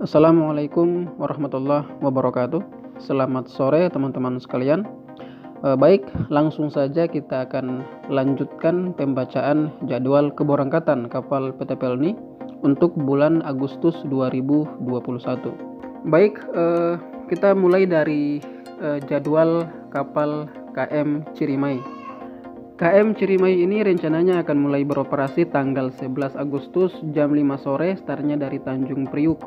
Assalamualaikum warahmatullahi wabarakatuh. Selamat sore teman-teman sekalian. Baik, langsung saja kita akan lanjutkan pembacaan jadwal keberangkatan kapal PT Pelni untuk bulan Agustus 2021. Baik, kita mulai dari jadwal kapal KM Cirimai. KM Cirimai ini rencananya akan mulai beroperasi tanggal 11 Agustus jam 5 sore startnya dari Tanjung Priuk.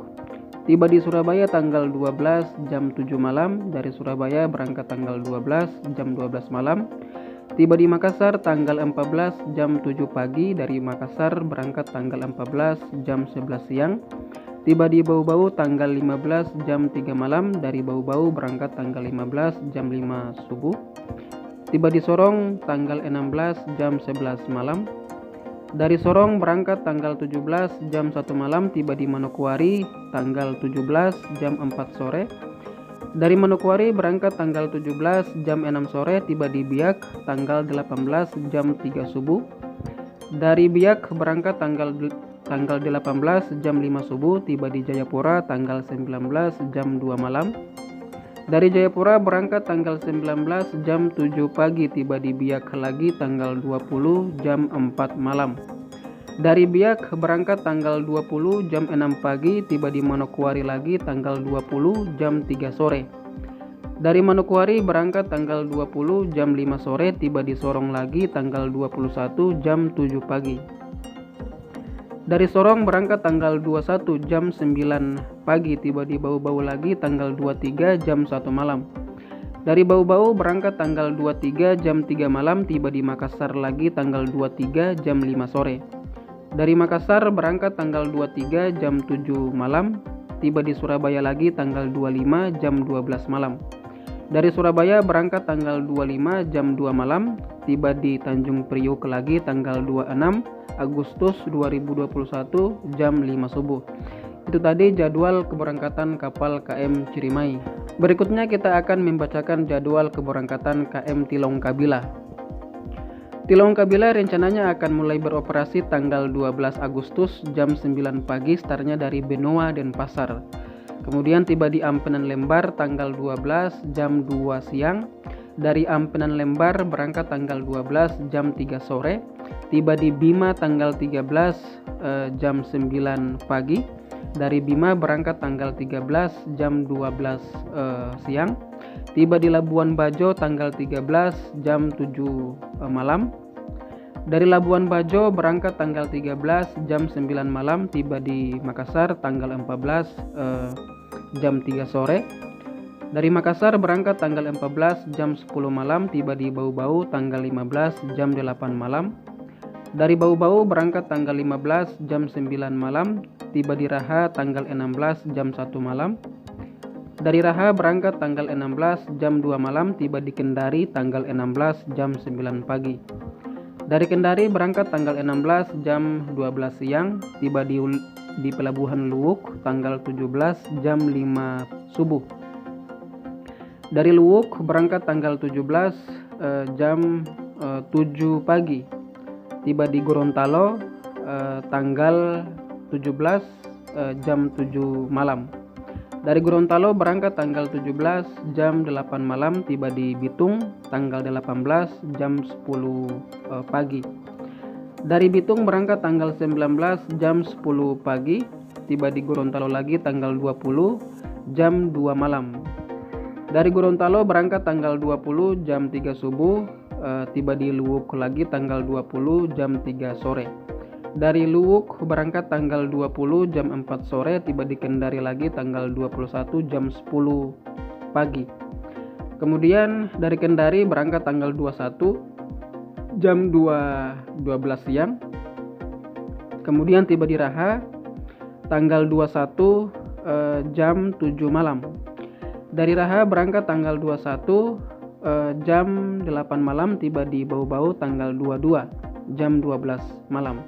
Tiba di Surabaya tanggal 12 jam 7 malam, dari Surabaya berangkat tanggal 12 jam 12 malam. Tiba di Makassar tanggal 14 jam 7 pagi, dari Makassar berangkat tanggal 14 jam 11 siang. Tiba di Bau-Bau tanggal 15 jam 3 malam, dari Bau-Bau berangkat tanggal 15 jam 5 subuh. Tiba di Sorong tanggal 16 jam 11 malam. Dari Sorong berangkat tanggal 17 jam 1 malam, tiba di Manokwari tanggal 17 jam 4 sore. Dari Manokwari berangkat tanggal 17 jam 6 sore, tiba di Biak tanggal 18 jam 3 subuh. Dari Biak berangkat tanggal 18 jam 5 subuh, tiba di Jayapura tanggal 19 jam 2 malam. Dari Jayapura berangkat tanggal 19 jam 7 pagi, tiba di Biak lagi tanggal 20 jam 4 malam. Dari Biak berangkat tanggal 20 jam 6 pagi, tiba di Manokwari lagi tanggal 20 jam 3 sore. Dari Manokwari berangkat tanggal 20 jam 5 sore, tiba di Sorong lagi tanggal 21 jam 7 pagi. Dari Sorong berangkat tanggal 21 jam 9 pagi, tiba di Bau-Bau lagi tanggal 23 jam 1 malam. Dari Bau-Bau berangkat tanggal 23 jam 3 malam, tiba di Makassar lagi tanggal 23 jam 5 sore. Dari Makassar berangkat tanggal 23 jam 7 malam, tiba di Surabaya lagi tanggal 25 jam 12 malam. Dari Surabaya berangkat tanggal 25 jam 2 malam, tiba di Tanjung Priuk lagi tanggal 26 Agustus 2021 jam 5 subuh. Itu tadi jadwal keberangkatan kapal KM Cirimai. Berikutnya kita akan membacakan jadwal keberangkatan KM Tilong Kabila. Tilong Kabila rencananya akan mulai beroperasi tanggal 12 Agustus jam 9 pagi startnya dari Benoa Denpasar. Kemudian tiba di Ampenan Lembar tanggal 12 jam 2 siang. Dari Ampenan Lembar berangkat tanggal 12 jam 3 sore. Tiba di Bima tanggal 13 jam 9 pagi. Dari Bima berangkat tanggal 13 jam 12 siang. Tiba di Labuan Bajo tanggal 13 jam 7 malam. Dari Labuan Bajo berangkat tanggal 13 jam 9 malam, tiba di Makassar tanggal 14 jam 3 sore. Dari Makassar berangkat tanggal 14 jam 10 malam, tiba di Bau-Bau tanggal 15 jam 8 malam. Dari Bau-Bau berangkat tanggal 15 jam 9 malam, tiba di Raha tanggal 16 jam 1 malam. Dari Raha berangkat tanggal 16 jam 2 malam, tiba di Kendari tanggal 16 jam 9 pagi. Dari Kendari berangkat tanggal 16 jam 12 siang, tiba di Pelabuhan Luwuk tanggal 17 jam 5 subuh. Dari Luwuk berangkat tanggal 17 jam 7 pagi, tiba di Gorontalo tanggal 17 jam 7 malam. Dari Gorontalo berangkat tanggal 17 jam 8 malam, tiba di Bitung tanggal 18 jam 10 pagi. Dari Bitung berangkat tanggal 19 jam 10 pagi, tiba di Gorontalo lagi tanggal 20 jam 2 malam. Dari Gorontalo berangkat tanggal 20 jam 3 subuh, tiba di Luwuk lagi tanggal 20 jam 3 sore. Dari Luwuk berangkat tanggal 20 jam 4 sore, tiba di Kendari lagi tanggal 21 jam 10 pagi. Kemudian dari Kendari berangkat tanggal 21 jam 12 siang. Kemudian tiba di Raha tanggal 21 jam 7 malam. Dari Raha berangkat tanggal 21 jam 8 malam, tiba di Bau-Bau tanggal 22 jam 12 malam.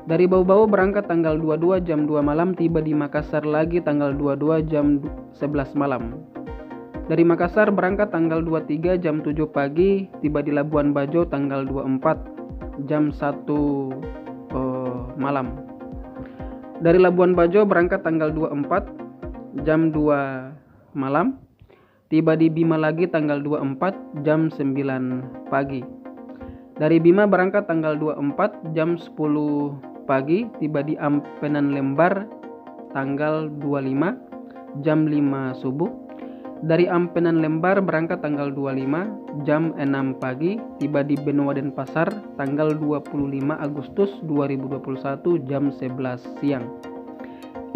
Dari Bau-Bau berangkat tanggal 22 jam 2 malam, tiba di Makassar lagi tanggal 22 jam 11 malam. Dari Makassar berangkat tanggal 23 jam 7 pagi, tiba di Labuan Bajo tanggal 24 jam 1 malam. Dari Labuan Bajo berangkat tanggal 24 jam 2 malam. Tiba di Bima lagi tanggal 24 jam 9 pagi. Dari Bima berangkat tanggal 24 jam 10 pagi. Tiba di Ampenan Lembar tanggal 25 jam 5 subuh. Dari Ampenan Lembar berangkat tanggal 25 jam 6 pagi. Tiba di Benoa Denpasar tanggal 25 Agustus 2021 jam 11 siang.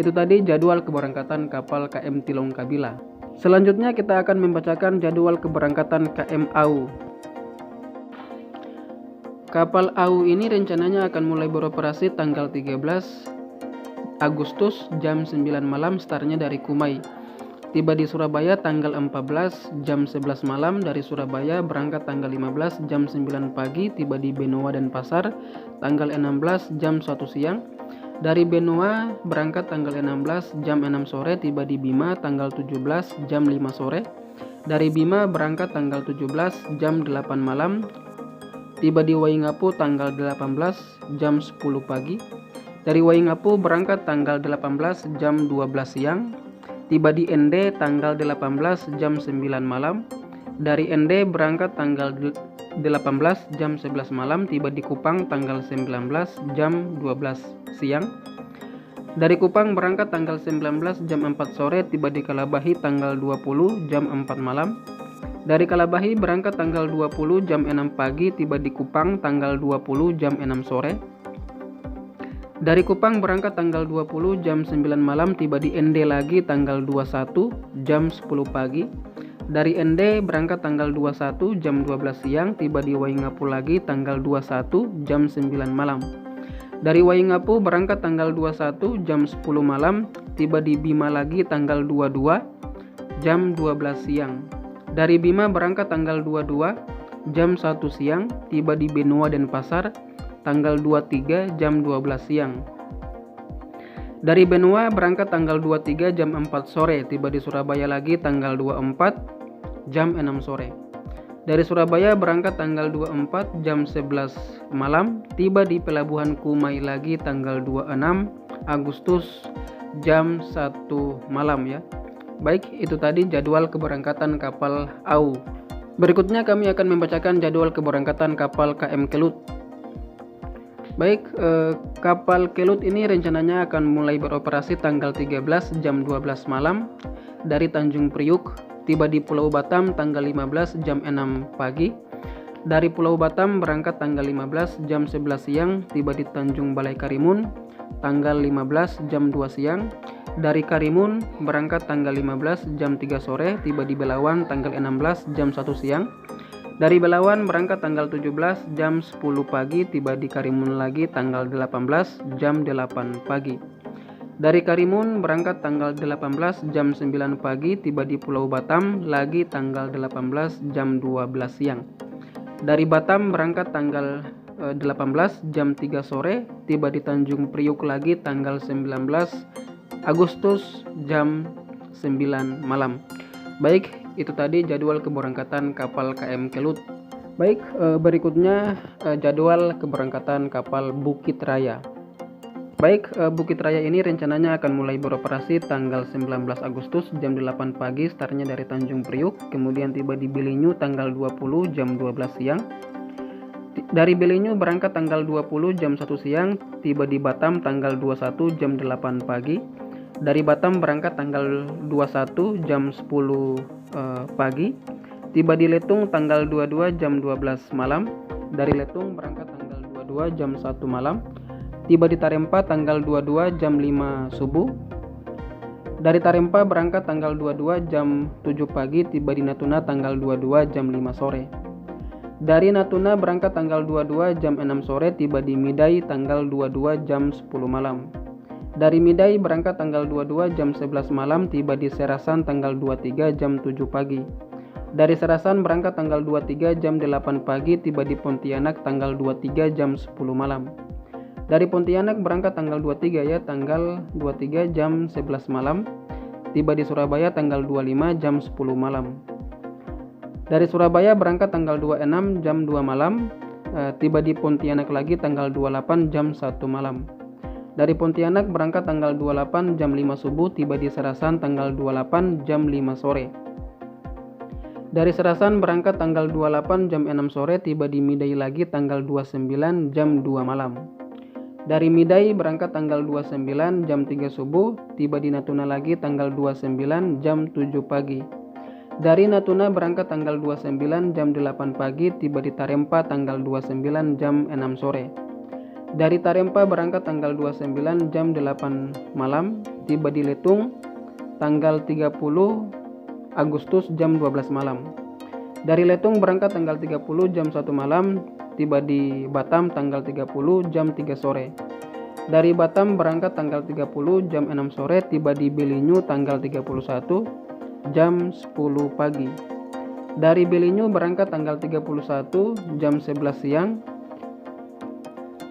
Itu tadi jadwal keberangkatan kapal KM Tilong Kabila. Selanjutnya kita akan membacakan jadwal keberangkatan KM AU. Kapal AU ini rencananya akan mulai beroperasi tanggal 13 Agustus jam 9 malam startnya dari Kumai. Tiba di Surabaya tanggal 14 jam 11 malam. Dari Surabaya berangkat tanggal 15 jam 9 pagi. Tiba di Benoa Denpasar tanggal 16 jam 1 siang. Dari Benoa berangkat tanggal 16 jam 6 sore. Tiba di Bima tanggal 17 jam 5 sore. Dari Bima berangkat tanggal 17 jam 8 malam. Tiba di Waingapu tanggal 18 jam 10 pagi. Dari Waingapu berangkat tanggal 18 jam 12 siang. Tiba di Ende tanggal 18 jam 9 malam. Dari Ende berangkat tanggal 18 jam 11 malam. Tiba di Kupang tanggal 19 jam 12 siang. Dari Kupang berangkat tanggal 19 jam 4 sore. Tiba di Kalabahi tanggal 20 jam 4 malam. Dari Kalabahi berangkat tanggal 20 jam 6 pagi. Tiba di Kupang tanggal 20 jam 6 sore. Dari Kupang berangkat tanggal 20 jam 9 malam. Tiba di Ende lagi tanggal 21 jam 10 pagi. Dari Ende berangkat tanggal 21 jam 12 siang. Tiba di Waingapu lagi tanggal 21 jam 9 malam. Dari Waingapu berangkat tanggal 21 jam 10 malam. Tiba di Bima lagi tanggal 22 jam 12 siang. Dari Bima berangkat tanggal 22 jam 1 siang. Tiba di Benoa Denpasar tanggal 23 jam 12 siang. Dari Benoa berangkat tanggal 23 jam 4 sore. Tiba di Surabaya lagi tanggal 24 jam 6 sore. Dari Surabaya berangkat tanggal 24 jam 11 malam. Tiba di Pelabuhan Kumai lagi tanggal 26 Agustus jam 1 malam ya. Baik, itu tadi jadwal keberangkatan kapal AU. Berikutnya kami akan membacakan jadwal keberangkatan kapal KM Kelut. Baik, kapal Kelut ini rencananya akan mulai beroperasi tanggal 13 jam 12 malam dari Tanjung Priuk. Tiba di Pulau Batam tanggal 15 jam 6 pagi. Dari Pulau Batam berangkat tanggal 15 jam 11 siang. Tiba di Tanjung Balai Karimun tanggal 15 jam 2 siang. Dari Karimun berangkat tanggal 15 jam 3 sore. Tiba di Belawan tanggal 16 jam 1 siang. Dari Belawan berangkat tanggal 17 jam 10 pagi. Tiba di Karimun lagi tanggal 18 jam 8 pagi. Dari Karimun berangkat tanggal 18 jam 9 pagi. Tiba di Pulau Batam lagi tanggal 18 jam 12 siang. Dari Batam berangkat tanggal 18 jam 3 sore. Tiba di Tanjung Priuk lagi tanggal 19 Agustus jam 9 malam. Baik, itu tadi jadwal keberangkatan kapal KM Kelut. Baik, berikutnya jadwal keberangkatan kapal Bukit Raya. Baik, Bukit Raya ini rencananya akan mulai beroperasi tanggal 19 Agustus jam 8 pagi startnya dari Tanjung Priuk. Kemudian tiba di Belinyu tanggal 20 jam 12 siang. Dari Belinyu berangkat tanggal 20 jam 1 siang. Tiba di Batam tanggal 21 jam 8 pagi. Dari Batam berangkat tanggal 21 jam 10 pagi. Tiba di Letung tanggal 22 jam 12 malam. Dari Letung berangkat tanggal 22 jam 1 malam. Tiba di Tarempa tanggal 22 jam 5 subuh. Dari Tarempa berangkat tanggal 22 jam 7 pagi. Tiba di Natuna tanggal 22 jam 5 sore. Dari Natuna berangkat tanggal 22 jam 6 sore. Tiba di Midai tanggal 22 jam 10 malam. Dari Midai berangkat tanggal 22 jam 11 malam. Tiba di Serasan tanggal 23 jam 7 pagi. Dari Serasan berangkat tanggal 23 jam 8 pagi. Tiba di Pontianak tanggal 23 jam 10 malam. Dari Pontianak berangkat tanggal 23 ya, tanggal 23 jam 11 malam. Tiba di Surabaya tanggal 25 jam 10 malam. Dari Surabaya berangkat tanggal 26 jam 2 malam. Tiba di Pontianak lagi tanggal 28 jam 1 malam. Dari Pontianak berangkat tanggal 28 jam 5 subuh, tiba di Serasan tanggal 28 jam 5 sore. Dari Serasan berangkat tanggal 28 jam 6 sore, tiba di Midai lagi tanggal 29 jam 2 malam. Dari Midai berangkat tanggal 29 jam 3 subuh, tiba di Natuna lagi tanggal 29 jam 7 pagi. Dari Natuna berangkat tanggal 29 jam 8 pagi, tiba di Tarempa tanggal 29 jam 6 sore. Dari Tarempa berangkat tanggal 29 jam 8 malam, tiba di Letung tanggal 30 Agustus jam 12 malam. Dari Letung berangkat tanggal 30 jam 1 malam, tiba di Batam tanggal 30 jam 3 sore. Dari Batam berangkat tanggal 30 jam 6 sore, tiba di Belinyu tanggal 31 jam 10 pagi. Dari Belinyu berangkat tanggal 31 jam 11 siang,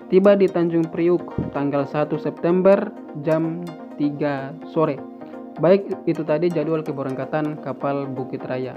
tiba di Tanjung Priuk tanggal 1 September jam 3 sore. Baik, itu tadi jadwal keberangkatan kapal Bukit Raya.